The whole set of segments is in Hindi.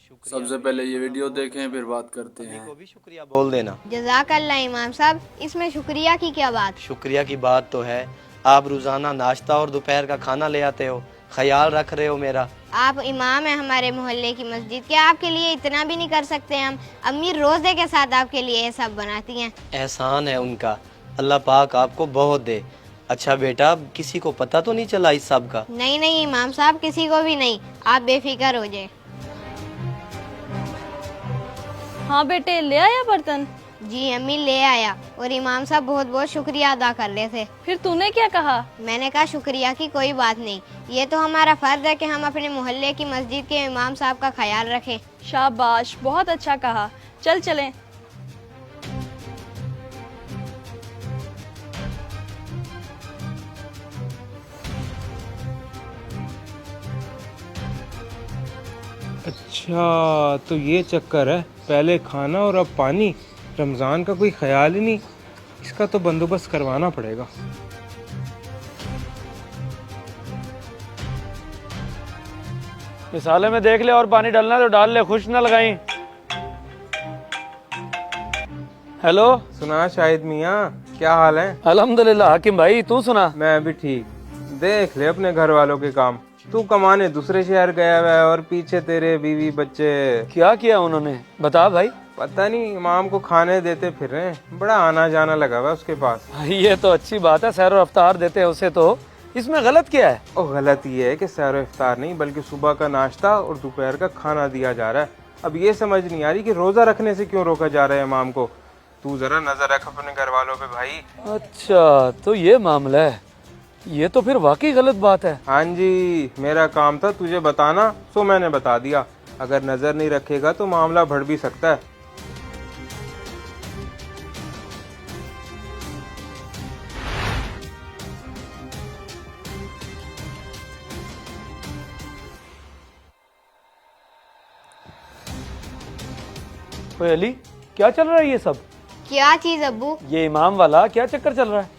सबसे पहले ये वीडियो देखें फिर बात करते हैं। को भी शुक्रिया बोल देना। जज़ाकल्लाह इमाम साहब, इसमें शुक्रिया की क्या बात? शुक्रिया की बात तो है, आप रोजाना नाश्ता और दोपहर का खाना ले आते हो, ख्याल रख रहे हो मेरा। आप इमाम हैं हमारे मोहल्ले की मस्जिद के, आपके लिए इतना भी नहीं कर सकते हम? अम्मी रोजे के साथ आपके लिए ये सब बनाती हैं। एहसान है उनका, अल्लाह पाक आपको बहुत दे। अच्छा बेटा, किसी को पता तो नहीं चला इस सब का? नहीं नहीं इमाम साहब, किसी को भी नहीं, आप बेफिक्र हो जाए। हाँ बेटे, ले आया बर्तन? जी अम्मी ले आया, और इमाम साहब बहुत बहुत शुक्रिया अदा कर रहे थे। फिर तूने क्या कहा? मैंने कहा शुक्रिया की कोई बात नहीं, ये तो हमारा फर्ज है कि हम अपने मोहल्ले की मस्जिद के इमाम साहब का ख्याल रखें। शाबाश, बहुत अच्छा कहा। चल चलें। अच्छा तो ये चक्कर है, पहले खाना और अब पानी। रमज़ान का कोई ख्याल ही नहीं, इसका तो बंदोबस्त करवाना पड़ेगा। मिसाले में देख ले, और पानी डालना तो डाल ले, खुश ना लगाई। हेलो, सुना शाहिद मियाँ, क्या हाल है? अल्हम्दुलिल्लाह। हाकिम भाई तू सुना? मैं भी ठीक। देख ले अपने घर वालों के काम, तू कमाने दूसरे शहर गया हुआ है और पीछे तेरे बीवी बच्चे। क्या किया उन्होंने, बता भाई। पता नहीं, इमाम को खाने देते फिर रहे हैं, बड़ा आना जाना लगा हुआ है उसके पास। ये तो अच्छी बात है, सैर और अफ्तार देते हैं उसे, तो इसमें गलत क्या है? और गलत ये है कि सैर इफ्तार नहीं बल्कि सुबह का नाश्ता और दोपहर का खाना दिया जा रहा है। अब ये समझ नहीं आ रही कि रोजा रखने से क्यों रोका जा रहा है इमाम को। तू जरा नजर रख अपने घर वालों पे भाई। अच्छा तो ये मामला है, ये तो फिर वाकई गलत बात है। हाँ जी, मेरा काम था तुझे बताना, सो मैंने बता दिया। अगर नजर नहीं रखेगा तो मामला बढ़ भी सकता है। ओए अली, क्या चल रहा है ये सब? क्या चीज अब्बू? ये इमाम वाला क्या चक्कर चल रहा है?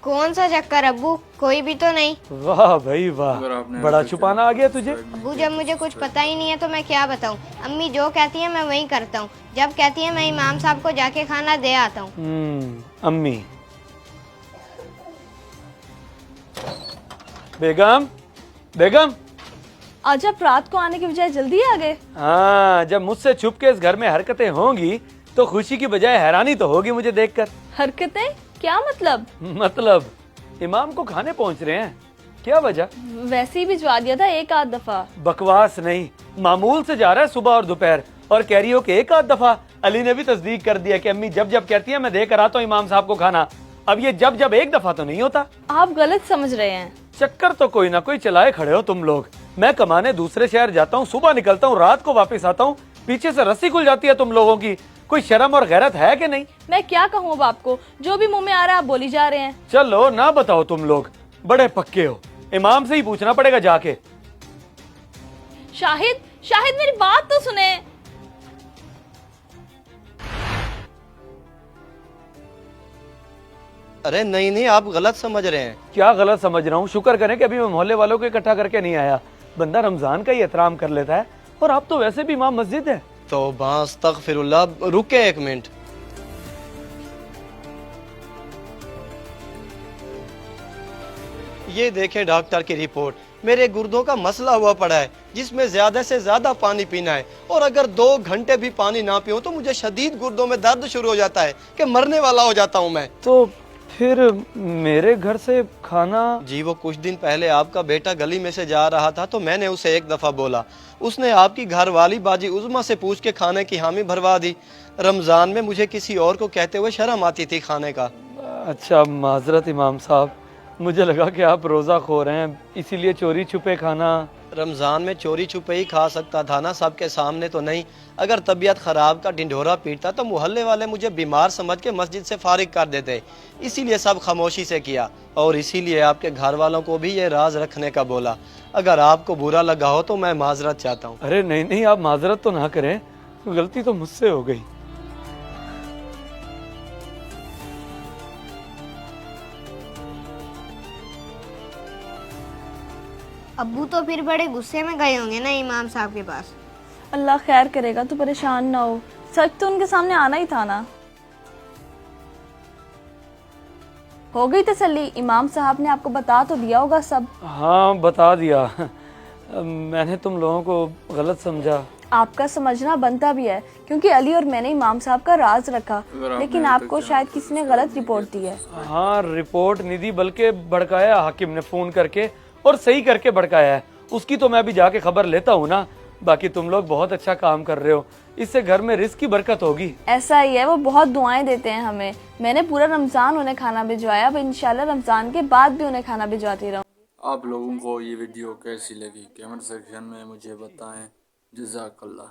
कौन सा चक्कर अब्बू? कोई भी तो नहीं। वाह भाई वाह, बड़ा छुपाना आ गया तुझे। अब्बू जब मुझे कुछ पता ही नहीं है तो मैं क्या बताऊं? अम्मी जो कहती है मैं वही करता हूँ, जब कहती है मैं इमाम साहब को जाके खाना दे आता हूँ। अम्मी। बेगम, बेगम। आज आप रात को आने के बजाय जल्दी आ गए। हाँ, जब मुझसे छुप के इस घर में हरकतें होंगी तो खुशी की बजाय हैरानी तो होगी मुझे देखकर। हरकतें? क्या मतलब? मतलब इमाम को खाने पहुंच रहे हैं, क्या वजह? वैसे ही भिजवा दिया था एक आध दफा। बकवास नहीं, मामूल से जा रहा है सुबह और दोपहर, और कह रही हो कि एक आध दफा। अली ने भी तस्दीक कर दिया कि अम्मी जब जब कहती है मैं देकर आता हूँ इमाम साहब को खाना। अब ये जब जब एक दफा तो नहीं होता। आप गलत समझ रहे हैं। चक्कर तो कोई ना कोई चलाए खड़े हो तुम लोग। मैं कमाने दूसरे शहर जाता हूँ, सुबह निकलता हूँ, रात को वापस आता हूँ, पीछे से रस्सी खुल जाती है तुम लोगों की। कोई शर्म और गैरत है कि नहीं? मैं क्या कहूँ अब आपको, जो भी मुंह में आ रहा है आप बोली जा रहे हैं। चलो ना बताओ, तुम लोग बड़े पक्के हो, इमाम से ही पूछना पड़ेगा जाके। शाहिद, शाहिद मेरी बात तो सुने। अरे नहीं नहीं, आप गलत समझ रहे हैं। क्या गलत समझ रहा हूँ? शुक्र करें कि अभी मैं मोहल्ले वालों को इकट्ठा करके नहीं आया। बंदा रमजान का ही एहतराम कर लेता है, और आप तो वैसे भी इमाम मस्जिद है। तो अस्तगफिरुल्लाह, रुके एक मिनट। ये देखें डॉक्टर की रिपोर्ट, मेरे गुर्दों का मसला हुआ पड़ा है जिसमें ज्यादा से ज्यादा पानी पीना है, और अगर 2 घंटे भी पानी ना पीऊं तो मुझे शदीद गुर्दों में दर्द शुरू हो जाता है कि मरने वाला हो जाता हूं मैं। तो फिर मेरे घर से खाना? जी वो कुछ दिन पहले आपका बेटा गली में से जा रहा था तो मैंने उसे एक दफा बोला, उसने आपकी घरवाली बाजी उज़मा से पूछ के खाने की हामी भरवा दी। रमजान में मुझे किसी और को कहते हुए शर्म आती थी खाने का। अच्छा माजरत इमाम साहब, मुझे लगा कि आप रोजा खोर हैं, इसीलिए चोरी छुपे खाना। रमजान में चोरी छुपे ही खा सकता था ना, सबके सामने तो नहीं। अगर तबीयत खराब का ढिंढोरा पीटता तो मोहल्ले वाले मुझे बीमार समझ के मस्जिद से फारिग कर देते, इसीलिए सब खामोशी से किया, और इसीलिए आपके घर वालों को भी ये राज रखने का बोला। अगर आपको बुरा लगा हो तो मैं माजरत चाहता हूँ। अरे नहीं नहीं, आप माजरत तो ना करें, गलती तो मुझसे हो गई। अब्बू तो फिर बड़े गुस्से में गए होंगे ना इमाम साहब के पास। अल्लाह खैर करेगा, तो परेशान ना हो। सच तो उनके सामने आना ही था ना। हो गई तसल्ली? इमाम साहब ने आपको बता तो दिया होगा सब? हाँ बता दिया। मैंने तुम लोगों को गलत समझा। आपका समझना बनता भी है, क्योंकि अली और मैंने इमाम साहब का राज रखा, लेकिन आपको शायद किसी ने गलत रिपोर्ट दी है। हाँ रिपोर्ट नहीं दी, बल्कि भड़काया हाकिम ने फोन करके, और सही करके भड़काया है। उसकी तो मैं अभी जाके खबर लेता हूँ ना। बाकी तुम लोग बहुत अच्छा काम कर रहे हो, इससे घर में रिस्क की बरकत होगी। ऐसा ही है, वो बहुत दुआएं देते हैं हमें। मैंने पूरा रमजान उन्हें खाना भिजवाया, अब इंशाल्लाह रमजान के बाद भी उन्हें खाना भिजवाती रहूँ। आप लोगों को ये वीडियो कैसी लगी कमेंट सेक्शन में मुझे बताएं। जज़ाकल्लाह।